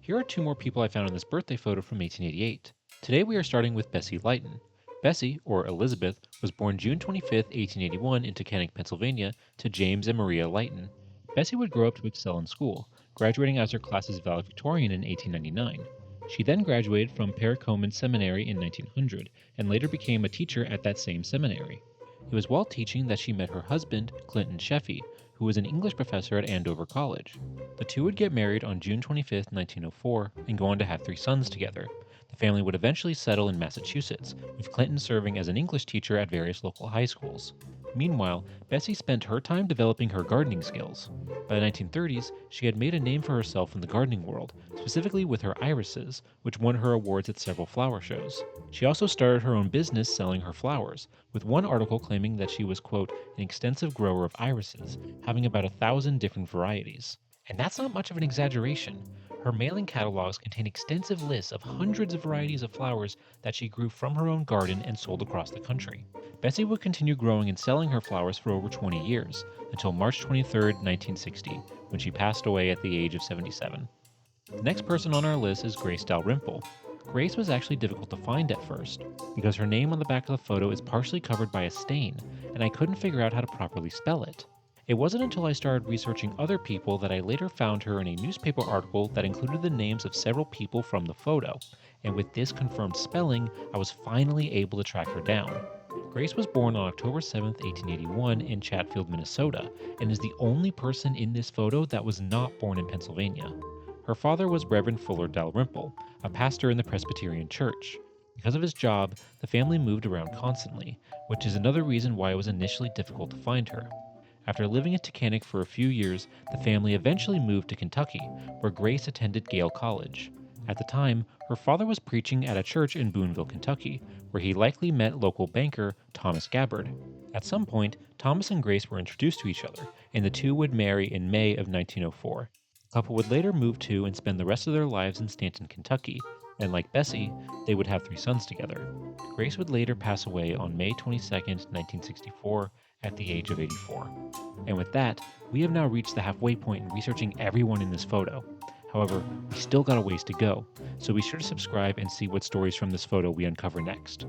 Here are two more people I found in this birthday photo from 1888. Today we are starting with Bessie Leighton. Bessie, or Elizabeth, was born June 25, 1881 in Taconic, Pennsylvania, to James and Maria Leighton. Bessie would grow up to excel in school, graduating as her class's valedictorian in 1899. She then graduated from Pericomen Seminary in 1900 and later became a teacher at that same seminary. It was while teaching that she met her husband, Clinton Sheffey, who was an English professor at Andover College. The two would get married on June 25, 1904, and go on to have three sons together. The family would eventually settle in Massachusetts, with Clinton serving as an English teacher at various local high schools. Meanwhile, Bessie spent her time developing her gardening skills. By the 1930s, she had made a name for herself in the gardening world, specifically with her irises, which won her awards at several flower shows. She also started her own business selling her flowers, with one article claiming that she was, quote, an extensive grower of irises, having about 1,000 different varieties. And that's not much of an exaggeration. Her mailing catalogs contain extensive lists of hundreds of varieties of flowers that she grew from her own garden and sold across the country. Bessie would continue growing and selling her flowers for over 20 years, until March 23, 1960, when she passed away at the age of 77. The next person on our list is Grace Dalrymple. Grace was actually difficult to find at first, because her name on the back of the photo is partially covered by a stain, and I couldn't figure out how to properly spell it. It wasn't until I started researching other people that I later found her in a newspaper article that included the names of several people from the photo, and with this confirmed spelling, I was finally able to track her down. Grace was born on October 7, 1881 in Chatfield, Minnesota, and is the only person in this photo that was not born in Pennsylvania. Her father was Reverend Fuller Dalrymple, a pastor in the Presbyterian Church. Because of his job, the family moved around constantly, which is another reason why it was initially difficult to find her. After living in Taconic for a few years, the family eventually moved to Kentucky, where Grace attended Gale College. At the time, her father was preaching at a church in Boonville, Kentucky, where he likely met local banker Thomas Gabbard. At some point, Thomas and Grace were introduced to each other, and the two would marry in May of 1904. The couple would later move to and spend the rest of their lives in Stanton, Kentucky, and like Bessie, they would have three sons together. Grace would later pass away on May 22, 1964, at the age of 84. And with that, we have now reached the halfway point in researching everyone in this photo. However, we still got a ways to go, so be sure to subscribe and see what stories from this photo we uncover next.